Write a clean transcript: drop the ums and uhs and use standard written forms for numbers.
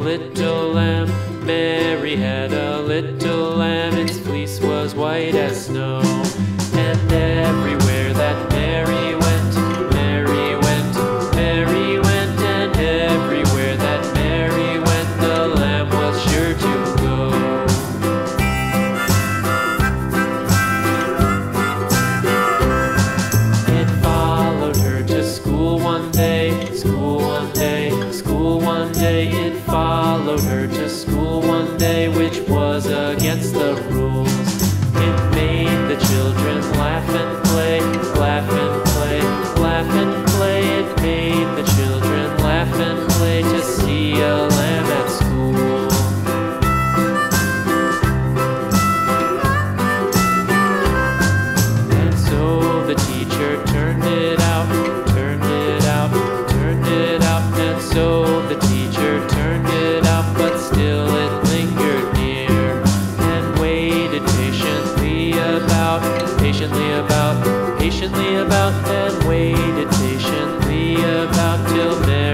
little lamb. Mary had a little lamb. Its fleece was white as snow. And everywhere that Mary went, Mary went, Mary went. And everywhere that Mary went, the lamb was sure to go. It followed her to school one day, school one day, school one day. It followed her to school one day, which was against the rules. It made the children laugh and play, laugh and play, laugh and play. It made the children laugh and play to see a lamb at school. And so the teacher turned it out, turned it out, turned it out. And so the teacher turned it out, but still it lingered near and waited patiently about, patiently about, patiently about, and waited patiently about till Mary